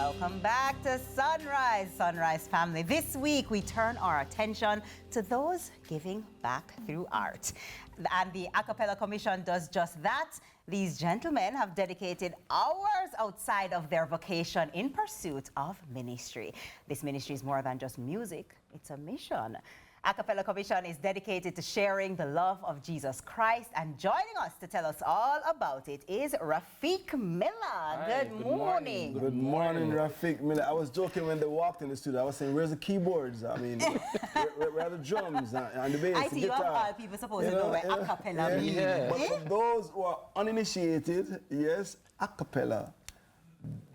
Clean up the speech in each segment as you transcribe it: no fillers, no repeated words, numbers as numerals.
Welcome back to Sunrise family. This week we turn our attention to those giving back through art. And the Acapella Commission does just that. These gentlemen have dedicated hours outside of their vocation in pursuit of ministry. This ministry is more than just music, it's a mission. Acapella Commission is dedicated to sharing the love of Jesus Christ, and joining us to tell us all about it is Rafiq Miller. Hi, good morning. Good morning, Rafiq Miller. I was joking when they walked in the studio. I was saying, where's the keyboards? I mean, where are the drums and the bass, I see the guitar? you have all people supposed to know where acapella means. Yeah. But for those who are uninitiated, yes, acapella,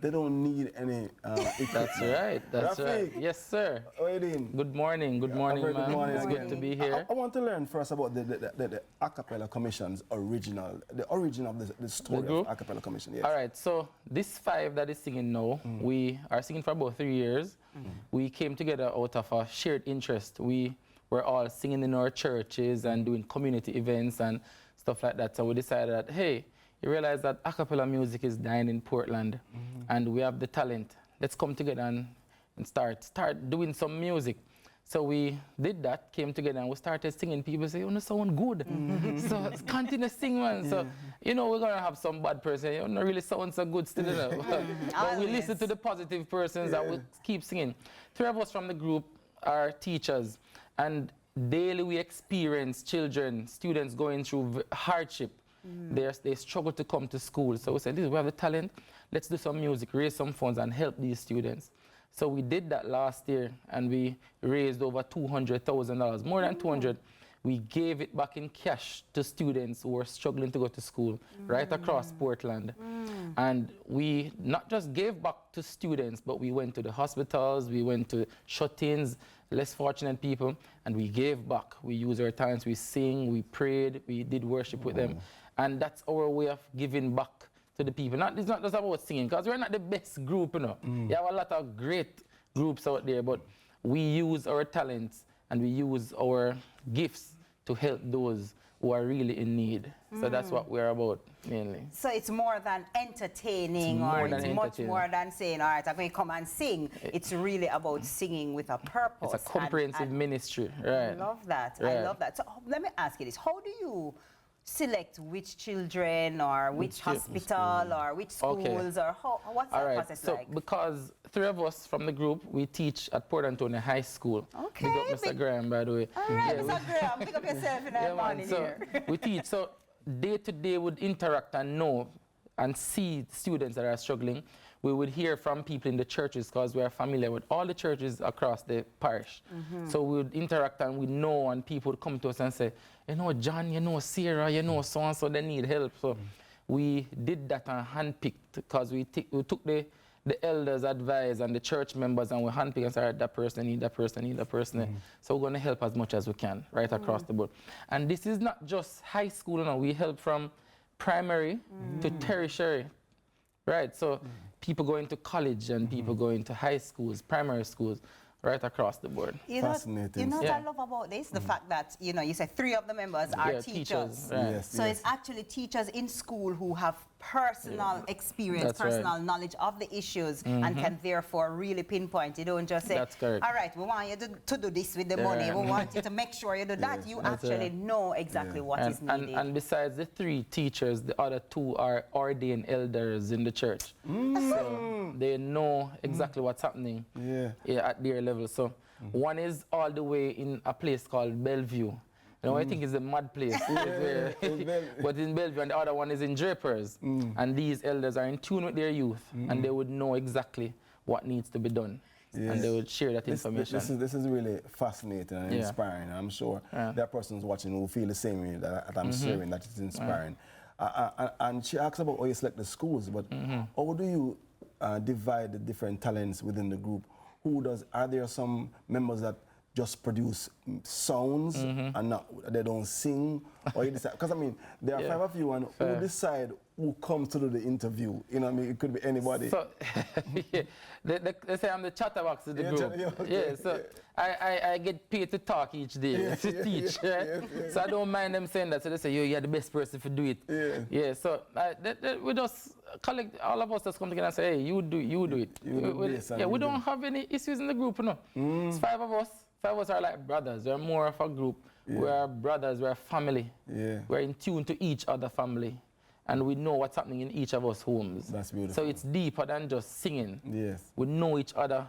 they don't need any That's right. That's Rafiq, right. Yes, sir. How are you doing? Good morning. Good morning, man. Good morning It's again. good to be here. I want to learn first about the Acapella Commission's the origin of the story of Acapella Commission. Yes. All right. So this 5 that is singing now, we are singing for about 3 years. We came together out of a shared interest. We were all singing in our churches and doing community events and stuff like that. So we decided that, hey, you realize that acapella music is dying in Portland, and we have the talent. Let's come together and start doing some music. So we did that, came together, and we started singing. People say, you sound good. So continue to sing, man. So, we're going to have some bad person. You don't really sound so good still, But we listen to the positive persons and we keep singing. 3 of us from the group are teachers, and daily we experience children, students going through hardship. They struggle to come to school. So we said, we have the talent, let's do some music, raise some funds and help these students. So we did that last year, and we raised over $200,000, more than 200. We gave it back in cash to students who were struggling to go to school right across Portland. And we not just gave back to students, but we went to the hospitals, we went to shut-ins, less fortunate people, and we gave back. We used our talents, we sing, we prayed, we did worship with them. And that's our way of giving back to the people. It's not just about singing, because we're not the best group, You have a lot of great groups out there, but we use our talents and we use our gifts to help those who are really in need. So that's what we're about, mainly. So it's more than entertaining, much more than saying, all right, I'm going to come and sing. It's really about singing with a purpose. It's a comprehensive ministry, right? I love that. Right. I love that. So let me ask you this. How do you select which children or which hospital or which schools or what's that process like? So because 3 of us from the group, we teach at Port Antonio High School. Okay. Big up Mr. Graham, by the way. All right, Mr. Graham, pick up yourself in the morning here. We teach. So day to day would interact and know and see students that are struggling. We would hear from people in the churches, because we are familiar with all the churches across the parish. So we would interact and we know, and people would come to us and say, John, Sarah, so-and-so, they need help. So we did that and handpicked, because we took the elders' advice and the church members, and we handpicked and said, that person need that person, need that person. So we're going to help as much as we can right across the board. And this is not just high school, we help from primary to tertiary. Right, so people going to college and people going to high schools, primary schools, right across the board. Fascinating. What I love about this? The fact that, you said 3 of the members are teachers. Right. Yes, So it's actually teachers in school who have personal experience, personal knowledge of the issues, and can therefore really pinpoint. You don't just say, all right, we want you to do this with the money. We want you to make sure you do that. You actually know exactly what is needed. And besides the 3 teachers, the other 2 are ordained elders in the church. So they know exactly what's happening at their level. So one is all the way in a place called Bellevue. I think it's a mad place. But in Bellevue, and the other one is in Drapers. And these elders are in tune with their youth, and they would know exactly what needs to be done. And they would share that information. This is really fascinating and inspiring. I'm sure there are persons watching who feel the same way that I'm sharing, that it's inspiring. And she asks about how you select the schools, but how do you divide the different talents within the group? Are there some members that just produce sounds and they don't sing? Or you decide, because there are 5 of you, and who decide who comes to do the interview? You know what I mean? It could be anybody. So, yeah, they say I'm the chatterbox of the group. Yeah, so I get paid to talk each day, to teach. So I don't mind them saying that. So they say, you're the best person to do it. Yeah, so we just collect, all of us just come together and say, hey, you do it. We don't have any issues in the group, you know. It's 5 of us. 5 of us are like brothers. We're more of a group. We're brothers, we're family. We're in tune to each other family. And we know what's happening in each of us homes. That's beautiful. So it's deeper than just singing. Yes. We know each other.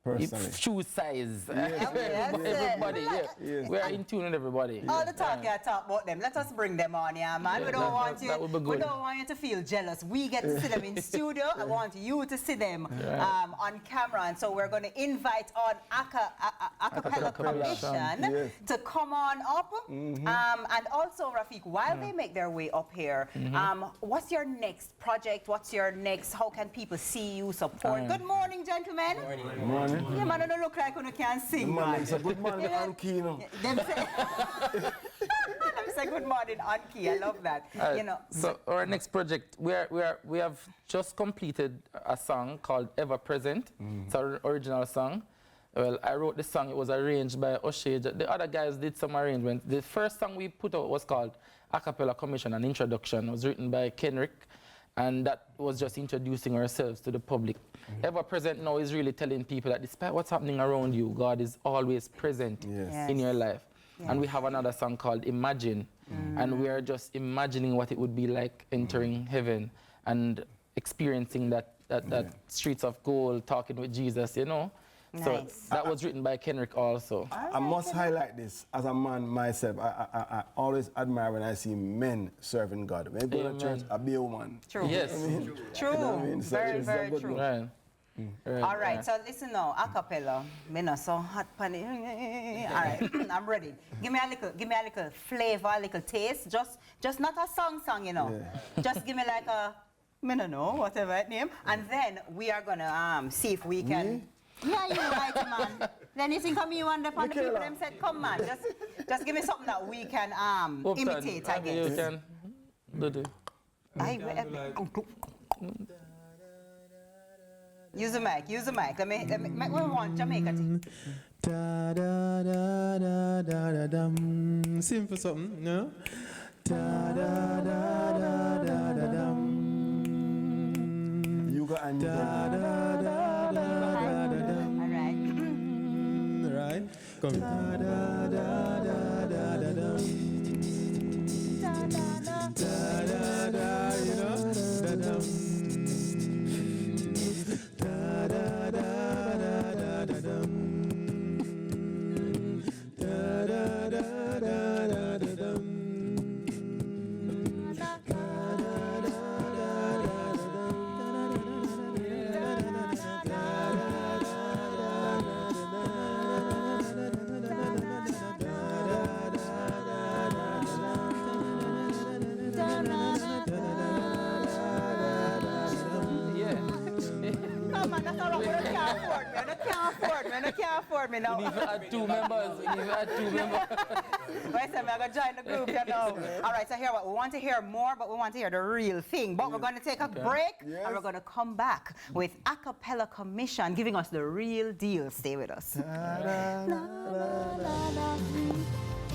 Personally. Shoe size. Everybody. We are in tune with everybody. All the talk you talk about them. Let us bring them on, man. We don't want you to feel jealous. We get to see them in studio. I want you to see them on camera. And so we're going to invite on Acapella Commission to come on up. And also, Rafiq, while they make their way up here, what's your next project? What's your next? How can people see you, support? Good morning, gentlemen. Good morning. Yeah, man, I don't look like you can sing, man. It's a good morning on key, you know. Them say good morning on key. I love that. You know. So our next project, we have just completed a song called Ever Present. It's our original song. Well, I wrote the song. It was arranged by O'Shea. The other guys did some arrangements. The first song we put out was called Acapella Commission, an introduction. It was written by Kenrick. And that was just introducing ourselves to the public. Ever Present now is really telling people that despite what's happening around you, God is always present in your life. And we have another song called Imagine. And we are just imagining what it would be like entering heaven and experiencing that streets of gold, talking with Jesus, you know. Nice. So that was written by Kenrick also. I must highlight this. As a man myself, I always admire when I see men serving God. When you go to church, I be a woman. True. Yes. True. You know what I mean? Very, very true. Right. All right, so listen now, acapella. Me not so hot panic. All right, I'm ready. Give me a little flavor, a little taste. Just not a song, you know. Just give me like a, me no know, whatever it name. And then we are gonna see if we can. Yeah, you right, man. Then you think of me one the people them said, come man, just give me something that we can imitate, I guess. You can do it. Use the mic. Let me we want Jamaica thing. Da da da da da da dum. Simple something, no? Da da da da da da dum. You got and da da da da da dum. All right. Right. Come. Da da da da da dum. Da da da. Da da da, you know? Da dum. Da da da da da dum. Da da da da da dum. I can't afford me now. We need to add 2 members. Wait a minute, I'm going to join the group, you know. All right, so here what we want to hear more, but we want to hear the real thing. But we're going to take a break, and we're going to come back with Acapella Commission giving us the real deal. Stay with us.